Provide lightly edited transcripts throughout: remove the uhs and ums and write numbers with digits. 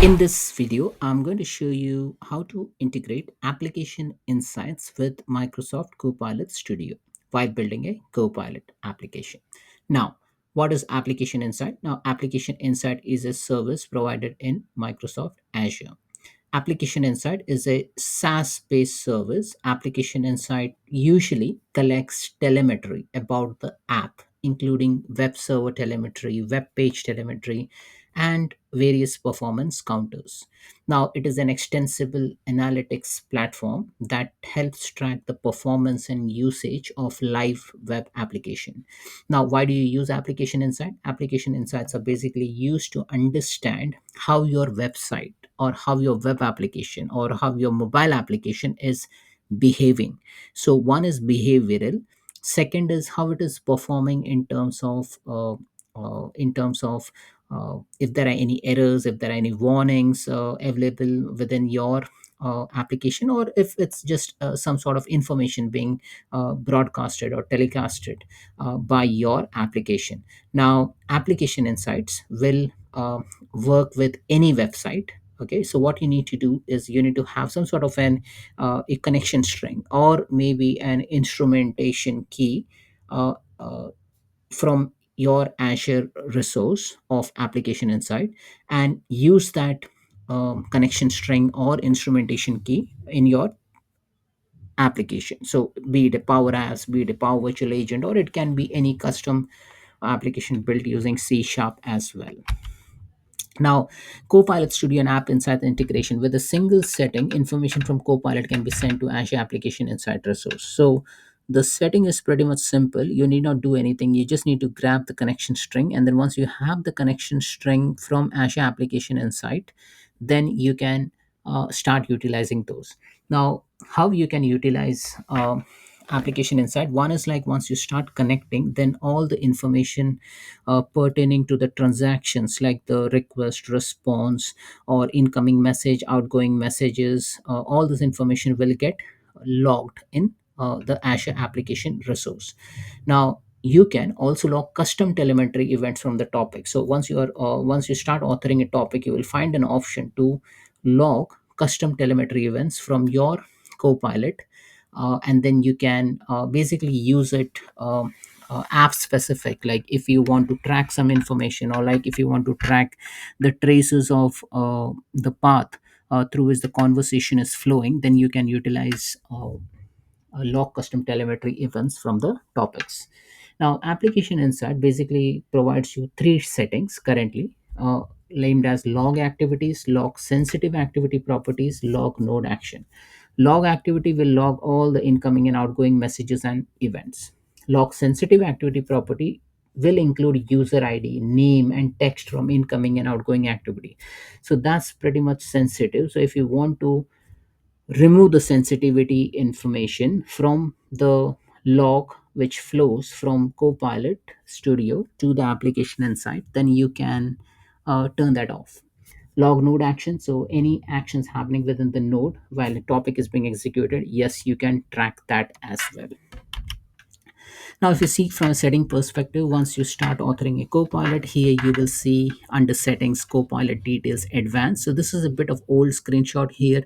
In this video, I'm going to show you how to integrate application insights with Microsoft Copilot Studio while building a Copilot application. Now, what is Application Insight? Now, Application Insight is a service provided in Microsoft Azure. Application Insight is a SaaS based service. Application Insight usually collects telemetry about the app, including web server telemetry, web page telemetry, and various performance counters. Now, it is an extensible analytics platform that helps track the performance and usage of live web application. Now, why do you use Application Insight? Application Insights are basically used to understand how your website or how your web application or how your mobile application is behaving. So, one is behavioral, second is how it is performing in terms of if there are any errors, if there are any warnings available within your application, or if it's just some sort of information being broadcasted or telecasted by your application. Now, Application Insights will work with any website. Okay, so what you need to do is you need to have some sort of a connection string or maybe an instrumentation key uh, uh, from your Azure resource of Application Insight, and use that connection string or instrumentation key in your application. So, be it a Power Apps, be it a Power Virtual Agent, or it can be any custom application built using C Sharp as well. Now, Copilot Studio and App Insight integration with a single setting, information from Copilot can be sent to Azure Application Insight resource. So, the setting is pretty much simple. You need not do anything. You just need to grab the connection string, and then once you have the connection string from Azure Application Insight, then you can start utilizing those. Now, how you can utilize Application Insight? One is like once you start connecting, then all the information pertaining to the transactions like the request, response, or incoming message, outgoing messages, all this information will get logged in the Azure application resource. Now, you can also log custom telemetry events from the topic. So once you start authoring a topic, you will find an option to log custom telemetry events from your Copilot, and then you can basically use it app specific, like if you want to track some information, or like if you want to track the traces of the path through which the conversation is flowing, then you can utilize log custom telemetry events from the topics. Now, Application Insight basically provides you three settings currently, named as log activities, log sensitive activity properties, log node action. Log activity will log all the incoming and outgoing messages and events. Log sensitive activity property will include user ID, name, and text from incoming and outgoing activity. So that's pretty much sensitive. So if you want to remove the sensitivity information from the log which flows from Copilot Studio to the Application Insight, then you can turn that off. Log node action, so any actions happening within the node while a topic is being executed, yes, you can track that as well. Now, if you see from a setting perspective, once you start authoring a Copilot, here you will see under settings, Copilot details advanced. So this is a bit of old screenshot here.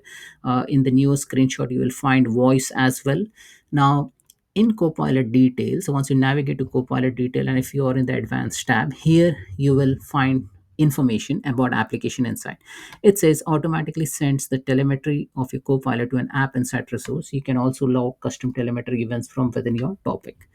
In the newer screenshot, you will find voice as well. Now, in Copilot details, once you navigate to Copilot detail, and if you are in the advanced tab, here you will find information about Application Insight. It says automatically sends the telemetry of your Copilot to an App Insight resource. You can also log custom telemetry events from within your topic.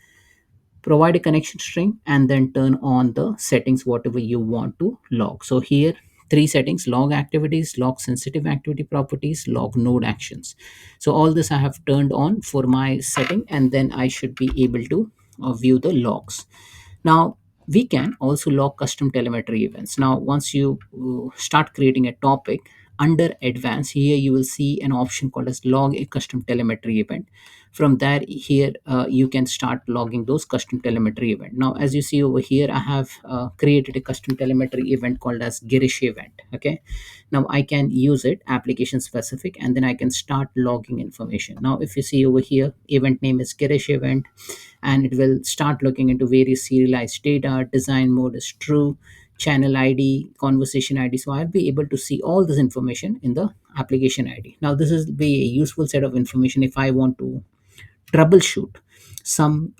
Provide a connection string and then turn on the settings whatever you want to log. So here, three settings: log activities, log sensitive activity properties, log node actions. So all this I have turned on for my setting, and then I should be able to view the logs. Now, we can also log custom telemetry events. Now, once you start creating a topic, under advanced, here you will see an option called as log a custom telemetry event. From there, here you can start logging those custom telemetry event. Now, as you see over here, I have created a custom telemetry event called as Girish event. Okay, now I can use it application specific, and then I can start logging information. Now, if you see over here, event name is Girish event, and it will start looking into various serialized data. Design mode is true, channel ID, conversation ID. So I'll be able to see all this information in the application ID. Now this is be a useful set of information if I want to troubleshoot some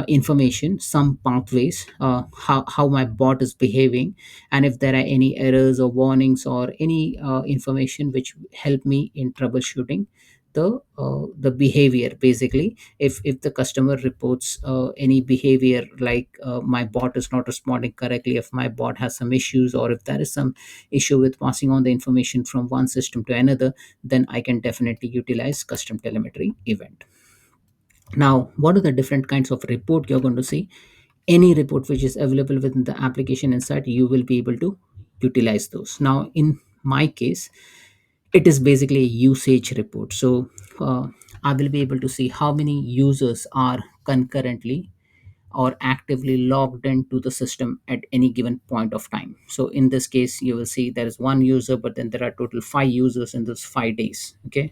information, some pathways, how my bot is behaving, and if there are any errors or warnings or any information which help me in troubleshooting the behavior. Basically, if the customer reports any behavior like my bot is not responding correctly, if my bot has some issues, or if there is some issue with passing on the information from one system to another, then I can definitely utilize custom telemetry event. Now, what are the different kinds of report you're going to see? Any report which is available within the application insight, you will be able to utilize those. Now, in my case, it is basically a usage report. So, I will be able to see how many users are concurrently or actively logged into the system at any given point of time. So in this case, you will see there is one user, but then there are total 5 users in those 5 days. Okay.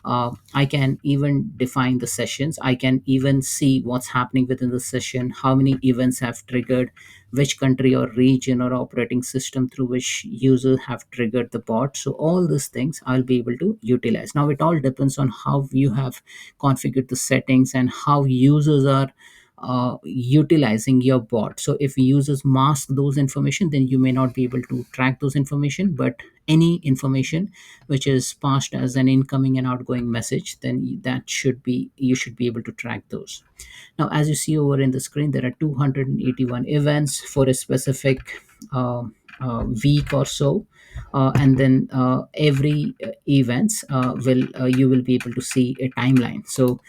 I can even define the sessions. I can even see what's happening within the session, how many events have triggered, which country or region or operating system through which user have triggered the bot. So all these things I'll be able to utilize. Now it all depends on how you have configured the settings and how users are utilizing your bot. So if users mask those information, then you may not be able to track those information. But any information which is passed as an incoming and outgoing message, then that should be you should be able to track those. Now, as you see over in the screen, there are 281 events for a specific week or so, and then every events will you will be able to see a timeline. So,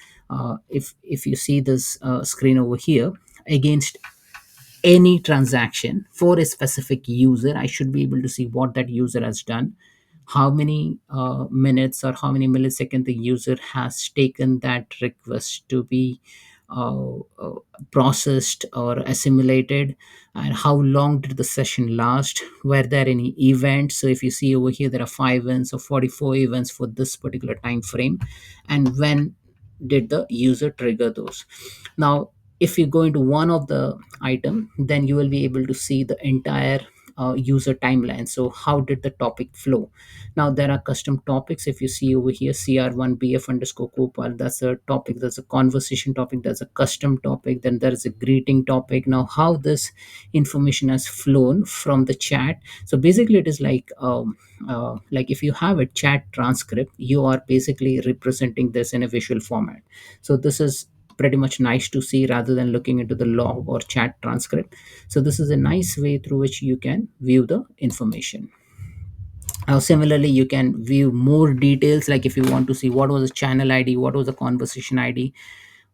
if you see this screen over here, against any transaction for a specific user, I should be able to see what that user has done, how many minutes or how many milliseconds the user has taken that request to be processed or assimilated, and how long did the session last, were there any events. So if you see over here, there are 5 events or 44 events for this particular time frame, and when did the user trigger those. Now if you go into one of the item, then you will be able to see the entire user timeline. So how did the topic flow. Now there are custom topics. If you see over here, cr1bf underscore copal, that's a topic, that's a conversation topic, that's a custom topic, then there is a greeting topic. Now how this information has flown from the chat. So basically it is like if you have a chat transcript, you are basically representing this in a visual format. So this is pretty much nice to see rather than looking into the log or chat transcript. So this is a nice way through which you can view the information. Now, similarly, you can view more details, like if you want to see what was the channel ID, what was the conversation ID,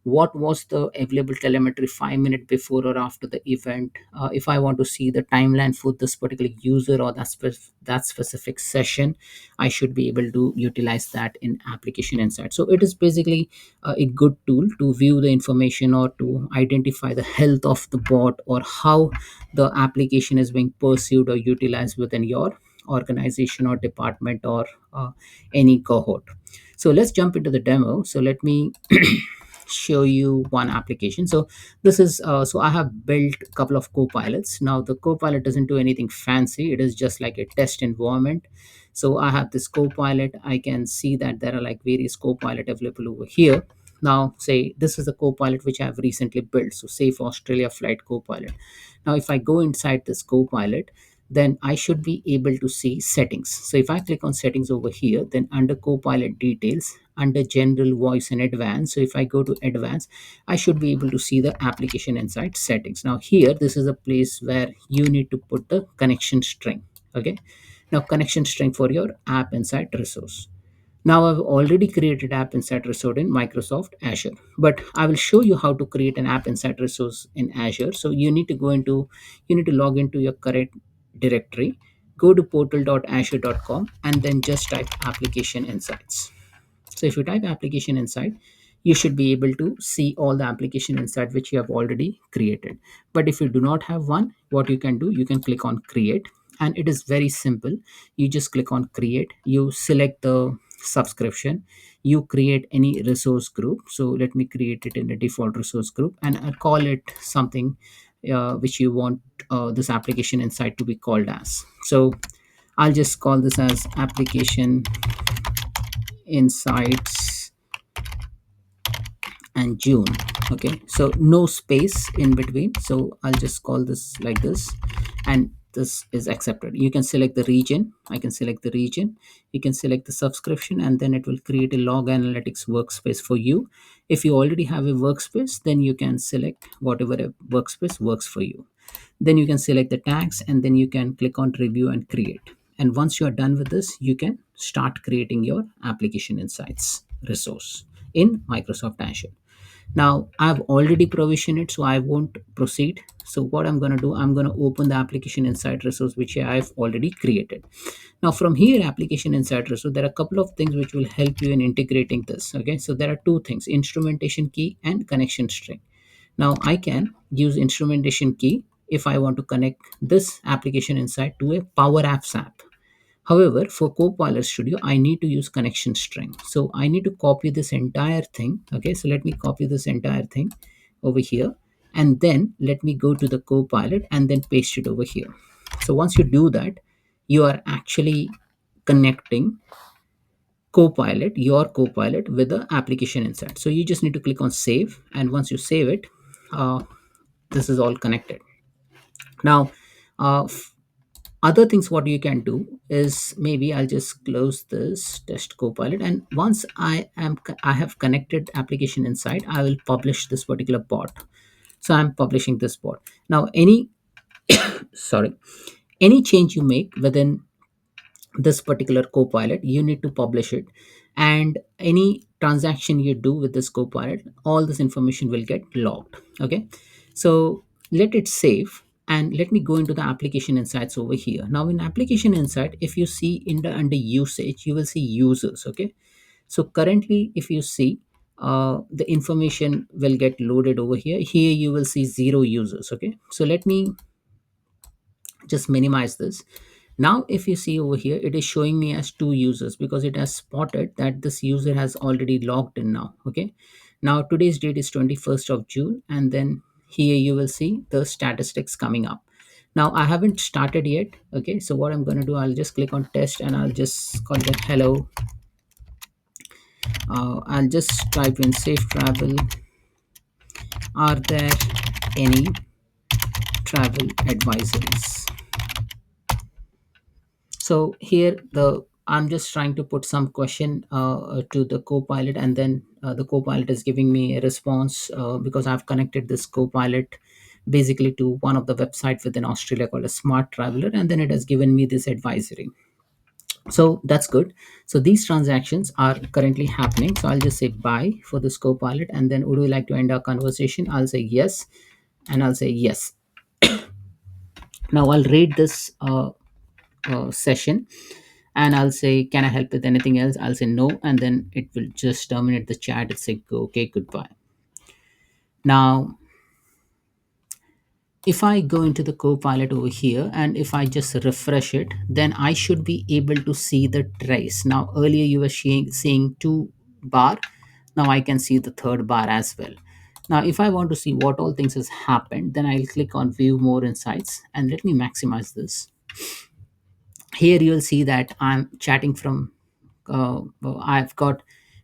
what was the available telemetry 5 minutes before or after the event. If I want to see the timeline for this particular user or that specific session, I should be able to utilize that in application insight. So it is basically a good tool to view the information or to identify the health of the bot or how the application is being pursued or utilized within your organization or department or any cohort. So let's jump into the demo. So let me show you one application. So this is so I have built a couple of copilots. Now the copilot doesn't do anything fancy, it is just like a test environment. So I have this copilot. I can see that there are like various copilot available over here. Now say this is the copilot which I have recently built, so safe Australia flight copilot. Now if I go inside this copilot, then I should be able to see settings. So if I click on settings over here, then under copilot details, under general voice and advanced, so if I go to advanced, I should be able to see the application inside settings. Now here, this is a place where you need to put the connection string. Okay. Now connection string for your app inside resource. Now I've already created app inside resource in Microsoft Azure, but I will show you how to create an app inside resource in Azure. So you need to log into your current directory, go to portal.azure.com, and then just type application insights. So if you type application insight, you should be able to see all the application insight which you have already created. But if you do not have one, what you can do, you can click on create, and it is very simple. You just click on create, you select the subscription, you create any resource group. So let me create it in the default resource group, and I call it something which you want this application insight to be called as. So I'll just call this as application insights and June. Okay, so no space in between, so I'll just call this like this, and this is accepted. You can select the region, I can select the region, you can select the subscription, and then it will create a log analytics workspace for you. If you already have a workspace, then you can select whatever a workspace works for you. Then you can select the tags, and then you can click on review and create. And once you are done with this, you can start creating your application insights resource in Microsoft Azure. Now I've already provisioned it, so I won't proceed. So what I'm going to do, I'm going to open the application insight resource which I've already created. Now from here, application insight resource, there are a couple of things which will help you in integrating this. Okay, so there are two things: instrumentation key and connection string. Now I can use instrumentation key if I want to connect this application insight to a Power Apps app. However, for Copilot Studio, I need to use connection string. So I need to copy this entire thing. Okay, so let me copy this entire thing over here. And then let me go to the Copilot and then paste it over here. So once you do that, you are actually connecting Copilot, your Copilot, with the application insight. So you just need to click on save. And once you save it, this is all connected. Now, other things what you can do is, maybe I'll just close this test Copilot, and once I have connected application inside, I will publish this particular bot. So I'm publishing this bot. Now sorry any change you make within this particular Copilot, you need to publish it. And any transaction you do with this Copilot, all this information will get logged. Okay, so let it save, and let me go into the application insights over here. Now in application insight, if you see in the under usage, you will see users. Okay, so currently if you see, the information will get loaded over here. Here you will see 0 users. Okay, so let me just minimize this. Now if you see over here, it is showing me as 2 users because it has spotted that this user has already logged in now. Okay, now today's date is 21st of June, and then here you will see the statistics coming up. Now I haven't started yet. Okay, so what I'm going to do, I'll just click on test and I'll just call it hello. I'll just type in safe travel. Are there any travel advisories? So here I'm just trying to put some question to the Copilot, and then the Copilot is giving me a response because I've connected this Copilot basically to one of the website within Australia called a Smart Traveler, and then it has given me this advisory. So that's good. So these transactions are currently happening. So I'll just say bye for this Copilot, and then would we like to end our conversation? I'll say yes, and I'll say yes. Now I'll rate this session, and I'll say, can I help with anything else? I'll say no, and then it will just terminate the chat and say, okay, goodbye. Now if I go into the Copilot over here, and if I just refresh it, then I should be able to see the trace. Now earlier you were seeing 2 bar, now I can see the 3rd bar as well. Now if I want to see what all things has happened, then I'll click on view more insights, and let me maximize this. Here you'll see that I'm chatting from I've got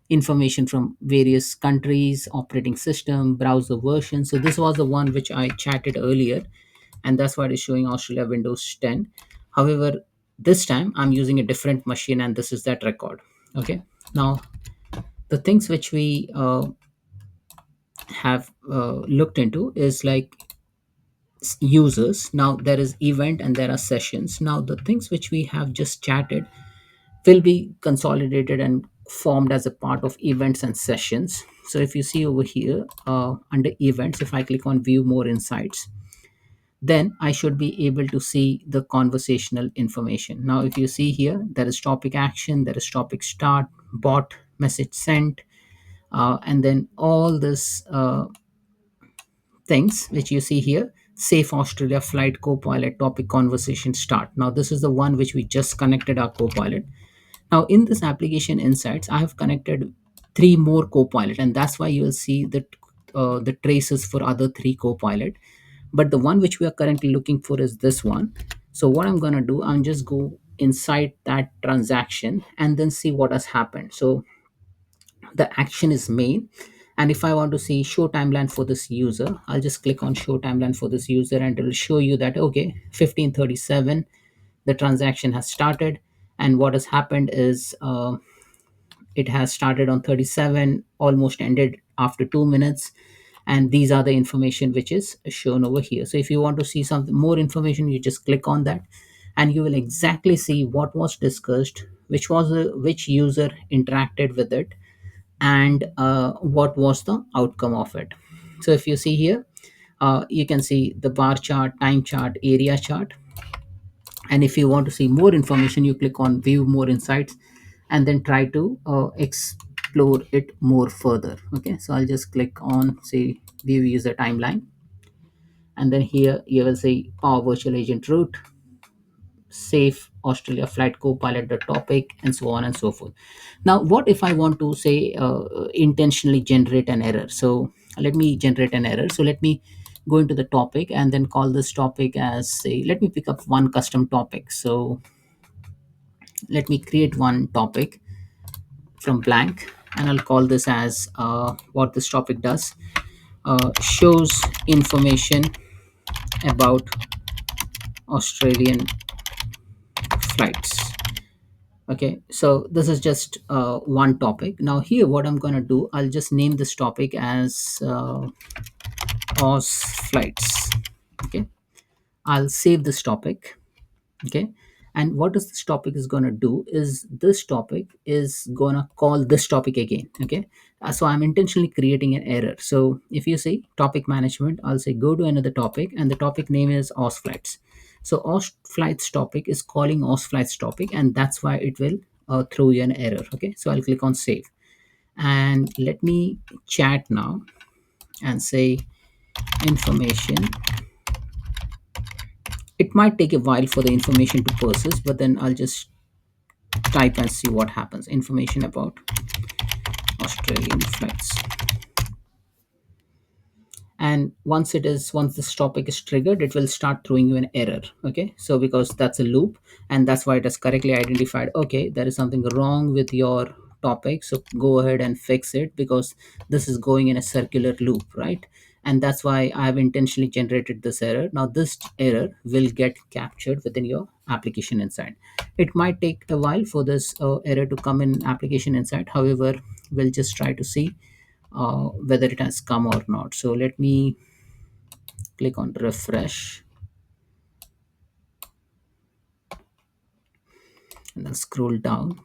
information from various countries, operating system, browser version. So this was the one which I chatted earlier, and that's why it is showing Australia Windows 10. However, this time I'm using a different machine, and this is that record. Okay, now the things which we have looked into is like users. Now there is event and there are sessions. Now the things which we have just chatted will be consolidated and formed as a part of events and sessions. So if you see over here under events, if I click on view more insights, then I should be able to see the conversational information. Now if you see here, there is topic action, there is topic start, bot, message sent, and then all this things which you see here: safe Australia flight, Copilot, topic, conversation start. Now this is the one which we just connected our Copilot. Now in this application insights, I have connected 3 more Copilot, and that's why you will see that the traces for other 3 Copilot. but the one which we are currently looking for is this one. So what I'm going to do, I'm just go inside that transaction and then see what has happened. So the action is made, and if I want to see show timeline for this user, I'll just click on show timeline for this user, and it will show you that okay, 15:37 the transaction has started. And what has happened is it has started on 37, almost ended after 2 minutes, and these are the information which is shown over here. So if you want to see some more information, you just click on that, and you will exactly see what was discussed, which user interacted with it, and what was the outcome of it. So if you see here, you can see the bar chart, time chart, area chart, and if you want to see more information, you click on view more insights, and then try to explore it more further. Okay, so I'll just click on say view user timeline, and then here you will see power virtual agent route, safe Australia flight copilot the topic, and so on and so forth. Now what if I want to say intentionally generate an error? So let me generate an error. So let me go into the topic and then call this topic as, say, let me pick up one custom topic. So let me create one topic from blank, and I'll call this as what this topic does, shows information about Australian flights. Okay, so this is just one topic. Now here what I'm going to do, I'll just name this topic as Aus flights. Okay, I'll save this topic. Okay, and what is this topic is going to do is this topic is going to call this topic again. Okay, so I'm intentionally creating an error. So if you say topic management, I'll say go to another topic, and the topic name is Aus flights. So Aus flights topic is calling Aus flights topic, and that's why it will throw you an error. Okay, so I'll click on save, and let me chat now and say information. It might take a while for the information to persist, but then I'll just type and see what happens. Information about Australian flights. And once this topic is triggered, it will start throwing you an error. Okay, so because that's a loop, and that's why it has correctly identified, okay, there is something wrong with your topic, so go ahead and fix it, because this is going in a circular loop, right? And that's why I have intentionally generated this error. Now this error will get captured within your application insight. It might take a while for this error to come in application insight. However, we'll just try to see whether it has come or not. So let me click on refresh and then scroll down.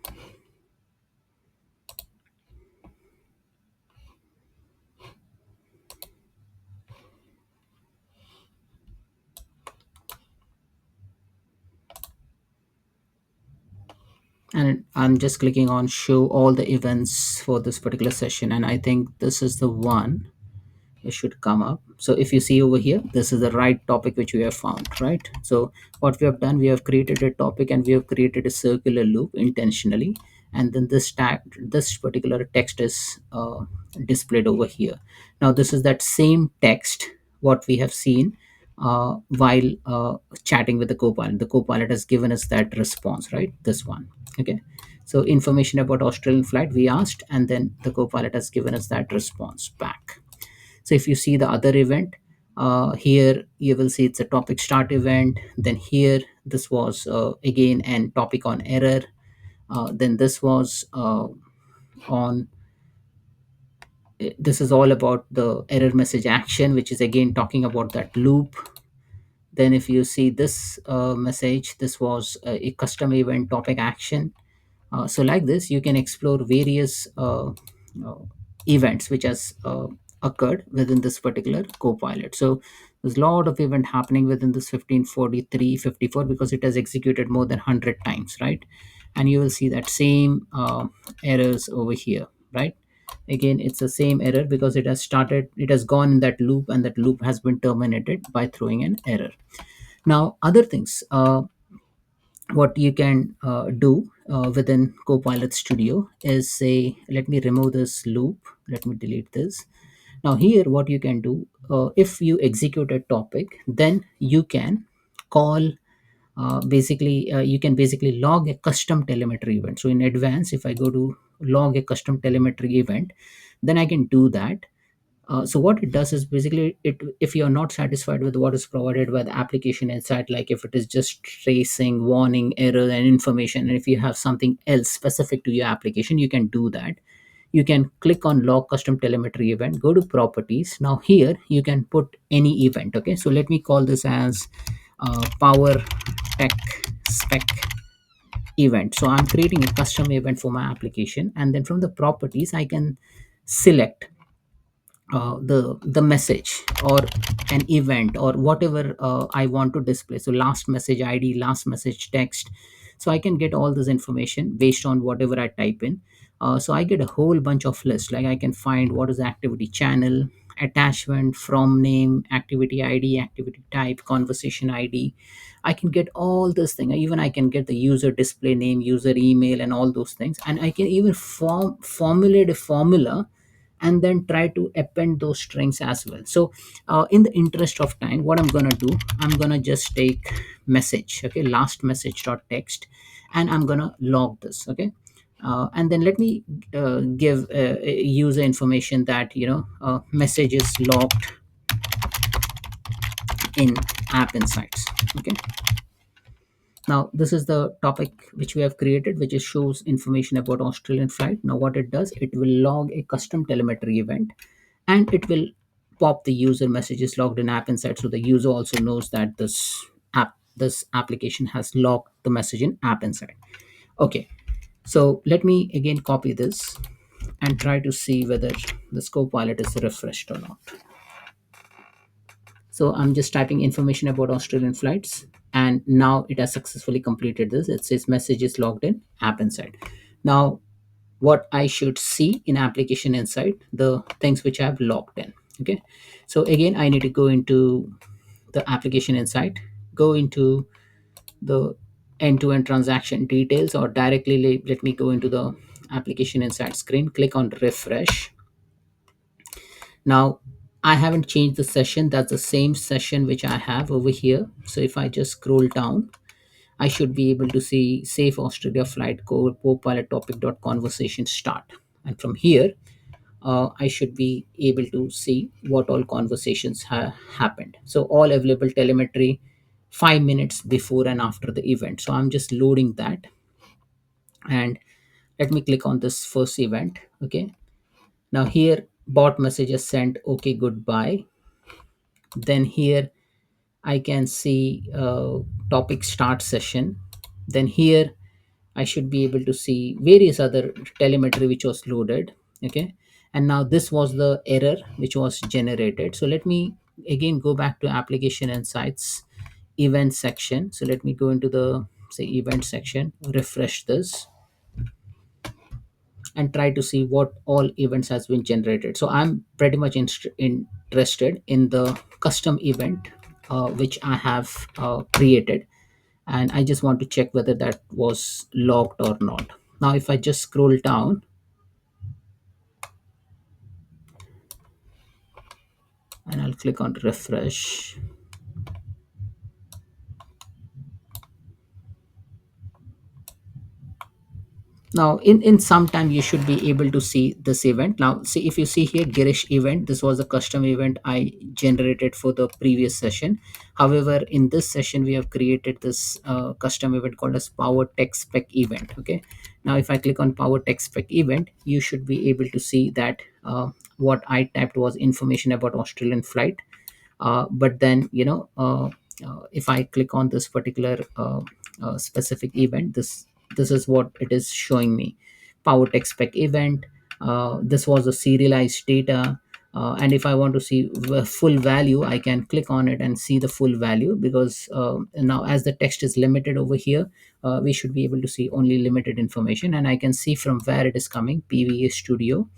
And I'm just clicking on show all the events for this particular session, and I think this is the one. It should come up. So if you see over here, this is the right topic which we have found, right? So what we have done, we have created a topic and we have created a circular loop intentionally, and then this particular text is displayed over here. Now this is that same text what we have seen while chatting with the copilot. The copilot has given us that response, right? This one. Okay, so information about Australian flight we asked, and then the copilot has given us that response back. So if you see the other event, here you will see it's a topic start event. Then here this was again an topic on error. Then this was on this is all about the error message action, which is again talking about that loop. Then if you see this message, this was a custom event topic action. So like this, you can explore various events which has occurred within this particular copilot. So there's a lot of event happening within this 1543 54 because it has executed more than 100 times, right? And you will see that same errors over here, right? Again, it's the same error because it has gone in that loop, and that loop has been terminated by throwing an error. Now other things, what you can do within Copilot Studio is say, let me remove this loop, let me delete this. Now here what you can do, if you execute a topic, then you can call you can basically log a custom telemetry event. So in advance, if I go to log a custom telemetry event, then I can do that. So what it does is basically, it if you're not satisfied with what is provided by the application insight, like if it is just tracing warning error and information, and if you have something else specific to your application, you can do that. You can click on log custom telemetry event, go to properties. Now here you can put any event. Okay, so let me call this as power tech spec event. So I'm creating a custom event for my application, and then from the properties I can select the message or an event or whatever I want to display. So last message ID, last message text. So I can get all this information based on whatever I type in. So I get a whole bunch of lists. Like I can find what is the activity channel, attachment, from name, activity ID, activity type, conversation ID. I can get all this thing. Even I can get the user display name, user email, and all those things. And I can even formulate a formula and then try to append those strings as well. So in the interest of time, what I'm going to do, I'm going to just take message, okay, last message dot text, and I'm going to log this. Okay, and then let me give user information that message is logged in app insights. Okay, now this is the topic which we have created, which is shows information about Australian flight. Now what it does, it will log a custom telemetry event, and it will pop the user messages logged in app inside, so the user also knows that this application has logged the message in app inside. Okay, so let me again copy this and try to see whether the Copilot is refreshed or not. So I'm just typing information about Australian flights, and now it has successfully completed this. It says message is logged in app inside. Now what I should see in application insight, the things which I have logged in. Okay, so again I need to go into the application insight, go into the end-to-end transaction details, or directly let me go into the application insight screen, click on refresh. Now I haven't changed the session. That's the same session which I have over here. So if I just scroll down, I should be able to see Safe Australia Flight Copilot topic dot conversation start. And from here, I should be able to see what all conversations happened. So all available telemetry 5 minutes before and after the event. So I'm just loading that, and let me click on this first event. Okay. Now here bot message is sent. Okay, goodbye. Then here I can see topic start session. Then here I should be able to see various other telemetry which was loaded. Okay, and now this was the error which was generated. So let me again go back to application insights event section. So let me go into the say event section, refresh this, and try to see what all events has been generated. So I'm pretty much interested in the custom event which I have created, and I just want to check whether that was logged or not. Now if I just scroll down and I'll click on refresh. Now in some time you should be able to see this event. Now see, if you see here Girish event, this was a custom event I generated for the previous session. However, in this session we have created this custom event called as power tech spec event. Okay, now if I click on power tech spec event, you should be able to see that what I typed was information about Australian flight. But then if I click on this particular specific event, this is what it is showing me. Power tech spec event, this was the serialized data. And if I want to see the full value, I can click on it and see the full value, because now as the text is limited over here, we should be able to see only limited information, and I can see from where it is coming, PVA Studio.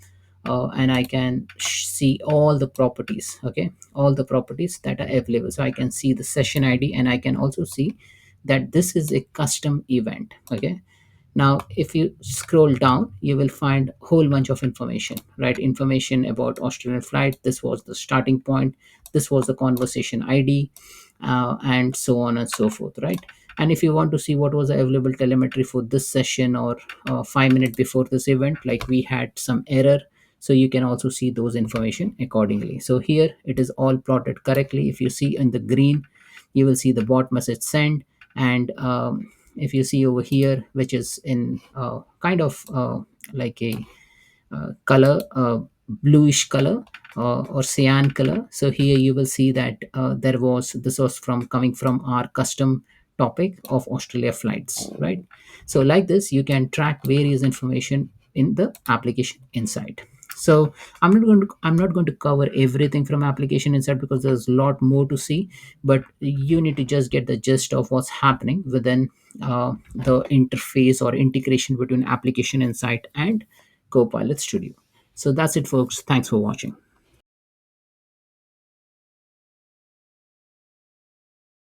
And I can see all the properties. Okay, all the properties that are available. So I can see the session ID, and I can also see that this is a custom event. Okay, Now if you scroll down, you will find a whole bunch of information, right? Information about Australian flight. This was the starting point, this was the conversation ID, and so on and so forth, right? And if you want to see what was the available telemetry for this session, or 5 minutes before this event, like we had some error, so you can also see those information accordingly. So here it is all plotted correctly. If you see in the green, you will see the bot message send. And if you see over here, which is in kind of like a color, bluish color, or cyan color. So here you will see that this was from coming from our custom topic of Australia flights, right? So like this, you can track various information in the application insight. So I'm not going to cover everything from application insight, because there's a lot more to see, but you need to just get the gist of what's happening within the interface or integration between application insight and Copilot Studio. So that's it, folks. Thanks for watching.